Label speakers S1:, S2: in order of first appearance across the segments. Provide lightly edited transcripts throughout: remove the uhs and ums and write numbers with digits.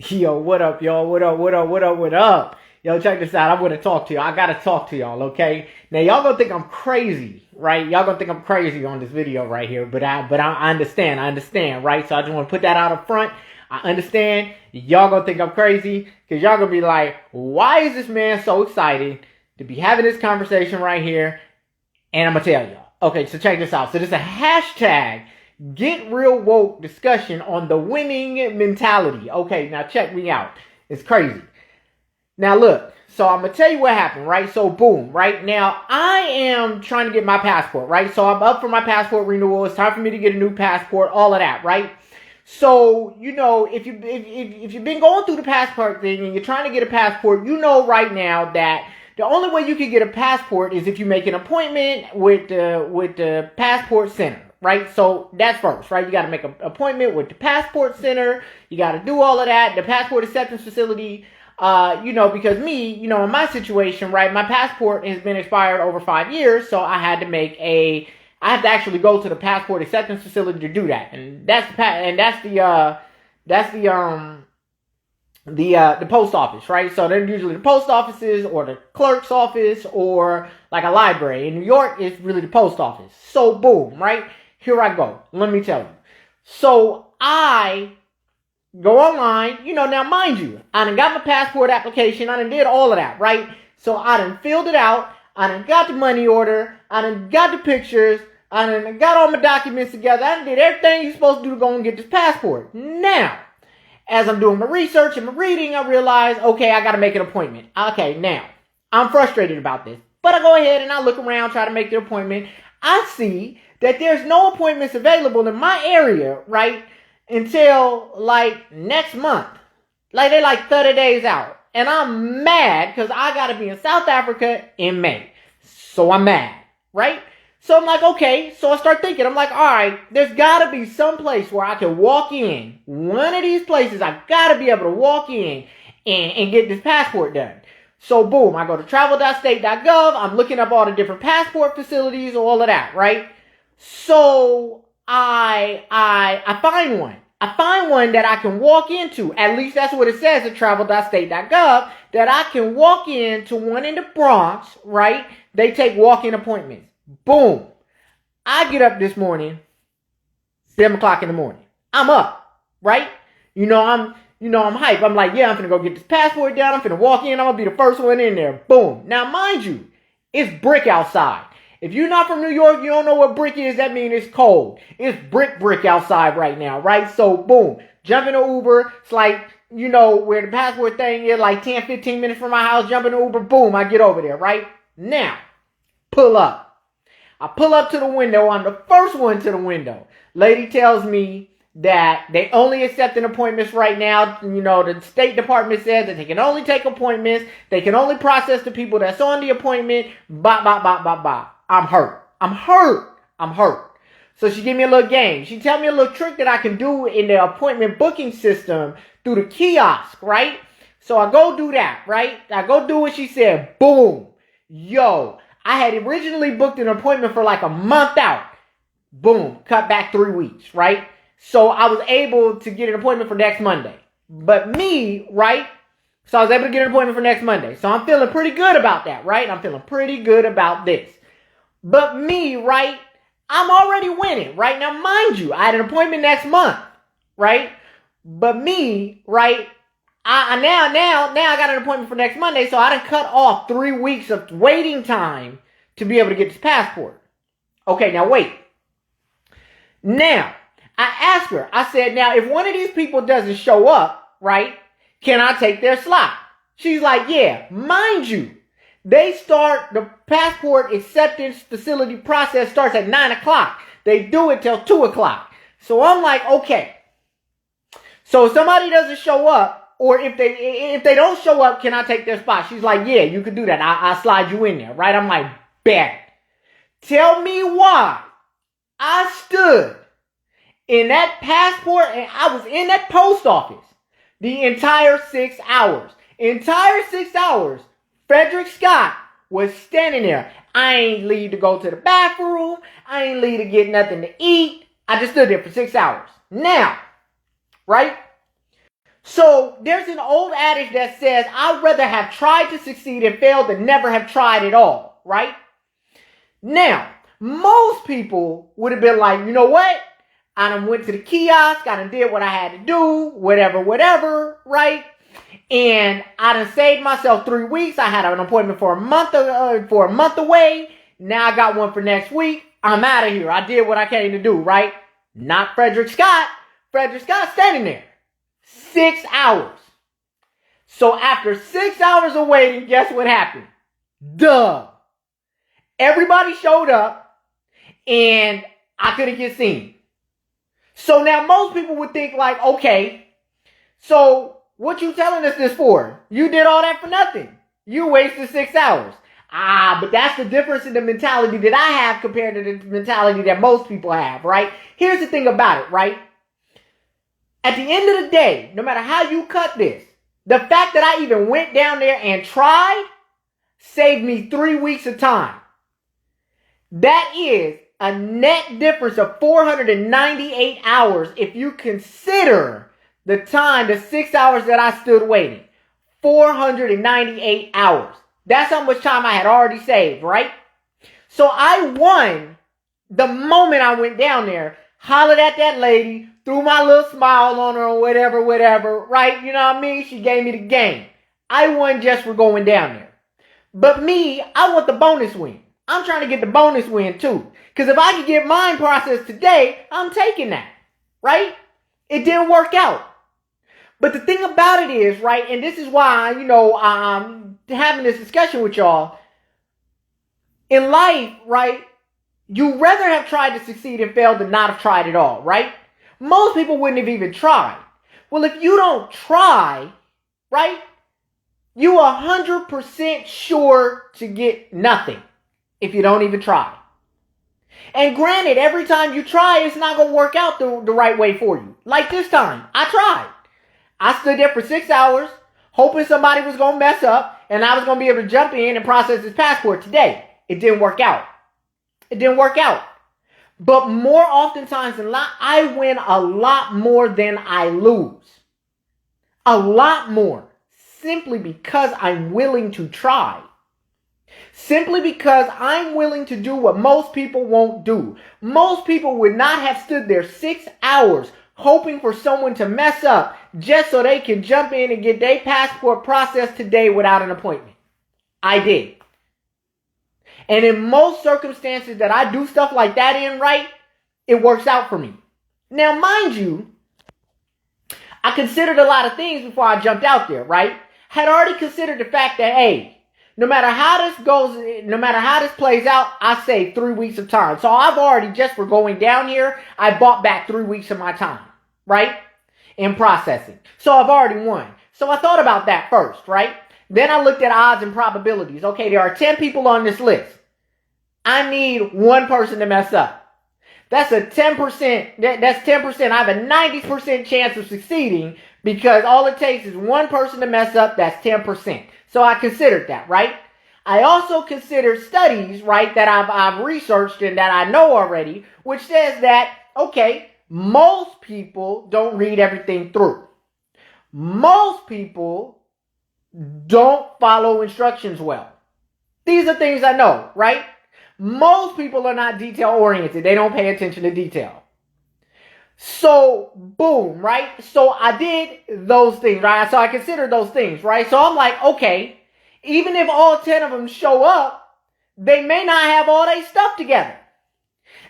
S1: Yo, what up, y'all? What up, what up, what up, what up? Yo, check this out. I want to talk to y'all. I got to talk to y'all, okay? Now, y'all gonna think I'm crazy, right? Y'all gonna think I'm crazy on this video right here, but I understand. I understand, right? So I just want to put that out up front. I understand. Y'all gonna think I'm crazy because y'all gonna be like, why is this man so excited to be having this conversation right here? And I'm gonna tell y'all. Okay, so check this out. So there's a hashtag Get Real Woke discussion on the winning mentality. Okay, now check me out. It's crazy. Now look, so I'm going to tell you what happened, right? So boom, right? Now I am trying to get my passport, right? So I'm up for my passport renewal. It's time for me to get a new passport, all of that, right? So, you know, if you've been going through the passport thing and you're trying to get a passport, you know right now that the only way you can get a passport is if you make an appointment with the passport center. Right? So that's first, right? You got to make an appointment with the passport center. You got to do all of that. The passport acceptance facility, because me, in my situation, right? My passport has been expired over 5 years. So I had to I have to actually go to the passport acceptance facility to do that. And that's the post office, right? So they're usually the post offices or the clerk's office or like a library. In New York, it's really the post office. So boom, right? Here I go. Let me tell you. So I go online, now mind you, I done got my passport application. I done did all of that, right? So I done filled it out. I done got the money order. I done got the pictures. I done got all my documents together. I done did everything you're supposed to do to go and get this passport. Now, as I'm doing my research and my reading, I realize, okay, I got to make an appointment. Okay, now, I'm frustrated about this. But I go ahead and I look around, try to make the appointment. I see that there's no appointments available in my area, right, until, next month. They're 30 days out. And I'm mad because I got to be in South Africa in May. So I'm mad, right? So I'm like, okay. So I start thinking, I'm like, all right, there's got to be some place where I can walk in. One of these places, I got to be able to walk in and get this passport done. So boom, I go to travel.state.gov. I'm looking up all the different passport facilities, all of that, right? So I find one. I find one that I can walk into. At least that's what it says at travel.state.gov, that I can walk into one in the Bronx, right? They take walk-in appointments. Boom. I get up this morning, 7 o'clock in the morning. I'm up, right? I'm hype. I'm like, yeah, I'm finna go get this passport down. I'm finna walk in. I'm gonna be the first one in there. Boom. Now, mind you, it's brick outside. If you're not from New York, you don't know what brick is. That means it's cold. It's brick outside right now, right? So, boom. Jump in an Uber. It's like, where the passport thing is, 10, 15 minutes from my house. Jump in an Uber. Boom. I get over there, right? Now, pull up. I pull up to the window. I'm the first one to the window. Lady tells me that they only accepting appointments right now. The State Department says that they can only take appointments. They can only process the people that's on the appointment. Blah. I'm hurt. So she gave me a little game. She tell me a little trick that I can do in the appointment booking system through the kiosk, right? So I go do that, right? I go do what she said. Boom. Yo, I had originally booked an appointment for a month out. Boom. Cut back 3 weeks, right? So I was able to get an appointment for next Monday. But me, right? So I was able to get an appointment for next Monday. So I'm feeling pretty good about that, right? I'm feeling pretty good about this. But me, right? I'm already winning, right? Now, mind you, I had an appointment next month, right? But me, right? I now I got an appointment for next Monday, so I done cut off 3 weeks of waiting time to be able to get this passport. Okay, now wait. Now, I asked her, I said, now, if one of these people doesn't show up, right, can I take their slot? She's like, yeah, mind you, the passport acceptance facility process starts at 9 o'clock. They do it till 2 o'clock. So I'm like, okay. So if somebody doesn't show up, or if they don't show up, can I take their spot? She's like, yeah, you can do that. I'll slide you in there, right? I'm like, bet. Tell me why I stood in that passport and I was in that post office the entire 6 hours. Entire 6 hours. Fredrick Scott was standing there. I ain't leave to go to the bathroom. I ain't leave to get nothing to eat. I just stood there for 6 hours. Now, right? So there's an old adage that says, I'd rather have tried to succeed and failed than never have tried at all, right? Now, most people would have been like, you know what? I done went to the kiosk, I done did what I had to do, whatever, right? And I done saved myself 3 weeks. I had an appointment for a month away. Now I got one for next week. I'm out of here. I did what I came to do, right? Not Fredrick Scott. Fredrick Scott standing there. 6 hours. So after 6 hours of waiting, guess what happened? Duh. Everybody showed up and I couldn't get seen. So now most people would think like, okay, so what you telling us this for? You did all that for nothing. You wasted 6 hours. But that's the difference in the mentality that I have compared to the mentality that most people have, right? Here's the thing about it, right? At the end of the day, no matter how you cut this, the fact that I even went down there and tried saved me 3 weeks of time. That is a net difference of 498 hours if you consider the time, the 6 hours that I stood waiting. 498 hours. That's how much time I had already saved, right? So I won the moment I went down there, hollered at that lady, threw my little smile on her or whatever, right? You know what I mean? She gave me the game. I won just for going down there. But me, I want the bonus win. I'm trying to get the bonus win too. Because if I could get mine processed today, I'm taking that, right? It didn't work out. But the thing about it is, right, and this is why, I'm having this discussion with y'all. In life, right, you'd rather have tried to succeed and fail than not have tried at all, right? Most people wouldn't have even tried. Well, if you don't try, right, you 100% sure to get nothing if you don't even try. And granted, every time you try, it's not going to work out the right way for you. Like this time, I tried. I stood there for 6 hours, hoping somebody was going to mess up, and I was going to be able to jump in and process his passport today. It didn't work out. It didn't work out. But more oftentimes than not, I win a lot more than I lose. A lot more. Simply because I'm willing to try. Simply because I'm willing to do what most people won't do. Most people would not have stood there 6 hours hoping for someone to mess up just so they can jump in and get their passport processed today without an appointment. I did. And in most circumstances that I do stuff like that in, right, it works out for me. Now, mind you, I considered a lot of things before I jumped out there, right? Had already considered the fact that, hey, no matter how this goes, no matter how this plays out, I saved 3 weeks of time. So I've already, just for going down here, I bought back 3 weeks of my time, right? In processing. So I've already won. So I thought about that first, right? Then I looked at odds and probabilities. Okay, there are 10 people on this list. I need one person to mess up. That's a 10%. That's 10%. I have a 90% chance of succeeding because all it takes is one person to mess up. That's 10%. So I considered that, right? I also considered studies, right, that I've researched and that I know already, which says that, okay, most people don't read everything through. Most people don't follow instructions well. These are things I know, right? Most people are not detail-oriented. They don't pay attention to detail. So, boom, right? So I did those things, right? So I considered those things, right? So I'm like, okay, even if all 10 of them show up, they may not have all their stuff together.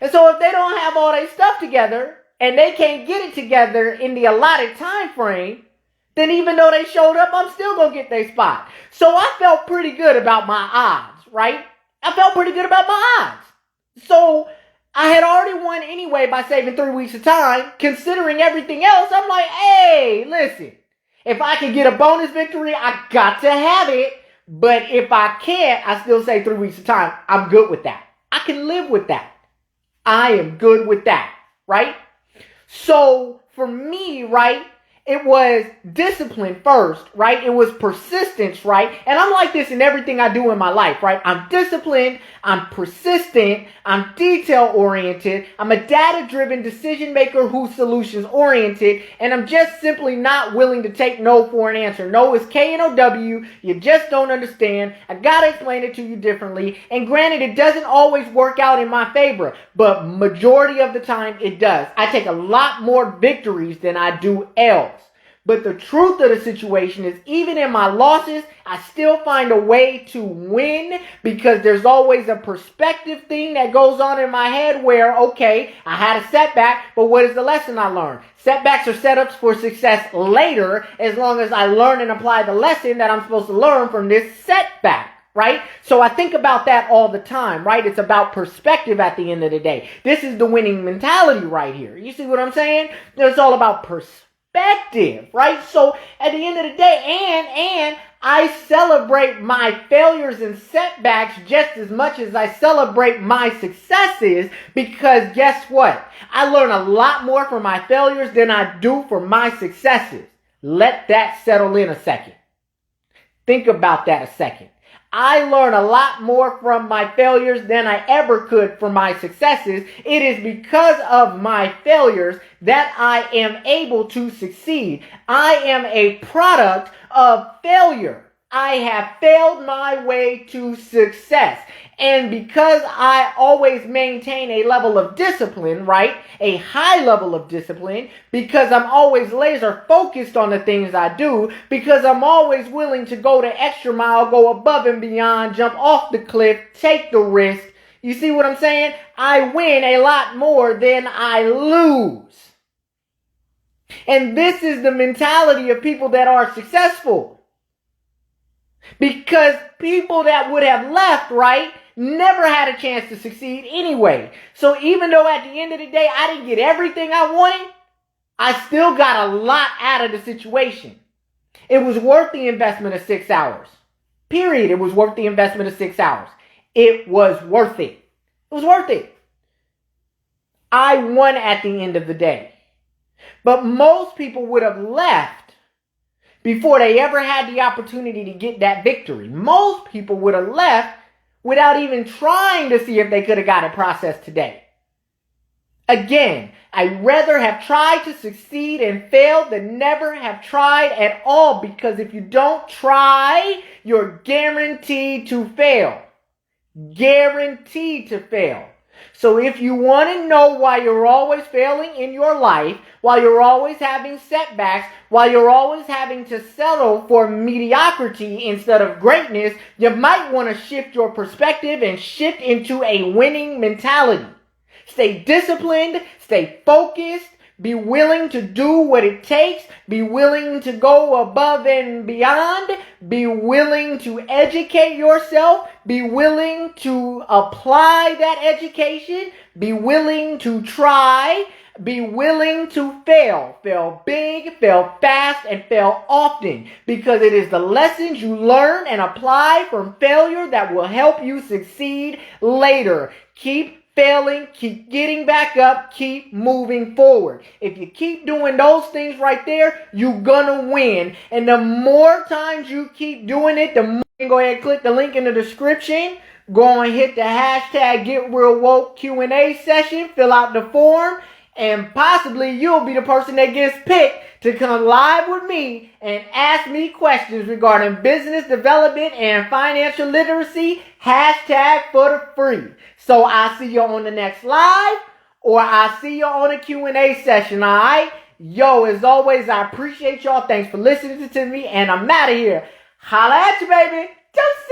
S1: And so if they don't have all their stuff together and they can't get it together in the allotted time frame, then even though they showed up, I'm still going to get their spot. So I felt pretty good about my odds, right? I felt pretty good about my odds. So I had already won anyway by saving 3 weeks of time. Considering everything else, I'm like, hey, listen, if I can get a bonus victory, I got to have it. But if I can't, I still save 3 weeks of time. I'm good with that. I can live with that. I am good with that, right? So for me, right, It was discipline first, right? It was persistence, right? And I'm like this in everything I do in my life, right? I'm disciplined, I'm persistent, I'm detail-oriented, I'm a data-driven decision maker who's solutions-oriented, and I'm just simply not willing to take no for an answer. No is K-N-O-W, you just don't understand, I gotta explain it to you differently, and granted, it doesn't always work out in my favor, but majority of the time it does. I take a lot more victories than I do L's. But the truth of the situation is, even in my losses, I still find a way to win because there's always a perspective thing that goes on in my head where, okay, I had a setback, but what is the lesson I learned? Setbacks are setups for success later, as long as I learn and apply the lesson that I'm supposed to learn from this setback. Right? So I think about that all the time, right? It's about perspective at the end of the day. This is the winning mentality right here. You see what I'm saying? It's all about perspective, right? So at the end of the day, and I celebrate my failures and setbacks just as much as I celebrate my successes, because guess what? I learn a lot more from my failures than I do from my successes. Let that settle in a second. Think about that a second. I learn a lot more from my failures than I ever could from my successes. It is because of my failures that I am able to succeed. I am a product of failure. I have failed my way to success. And because I always maintain a level of discipline, right? A high level of discipline, because I'm always laser focused on the things I do, because I'm always willing to go the extra mile, go above and beyond, jump off the cliff, take the risk. You see what I'm saying? I win a lot more than I lose. And this is the mentality of people that are successful. Because people that would have left, right, never had a chance to succeed anyway. So even though at the end of the day I didn't get everything I wanted, I still got a lot out of the situation. It was worth the investment of 6 hours. Period. It was worth the investment of 6 hours. It was worth it. It was worth it. I won at the end of the day. But most people would have left before they ever had the opportunity to get that victory. Most people would have left without even trying to see if they could have got it processed today. Again, I'd rather have tried to succeed and failed than never have tried at all, because if you don't try, you're guaranteed to fail. Guaranteed to fail. So if you want to know why you're always failing in your life, while you're always having setbacks, while you're always having to settle for mediocrity instead of greatness, you might want to shift your perspective and shift into a winning mentality. Stay disciplined, stay focused, be willing to do what it takes, be willing to go above and beyond, be willing to educate yourself, be willing to apply that education, be willing to try, be willing to fail. Fail big, fail fast, and fail often, because it is the lessons you learn and apply from failure that will help you succeed later. Keep failing, keep getting back up, keep moving forward. If you keep doing those things right there, you're gonna win. And the more times you keep doing it, the more you can go ahead and click the link in the description. Go and hit the hashtag Get Real Woke Q&A session, fill out the form, and possibly you'll be the person that gets picked to come live with me and ask me questions regarding business development and financial literacy, hashtag for the free. So I'll see you on the next live, or I'll see you on a Q&A session, all right? Yo, as always, I appreciate y'all. Thanks for listening to me, and I'm out of here. Holla at you, baby. Deuces.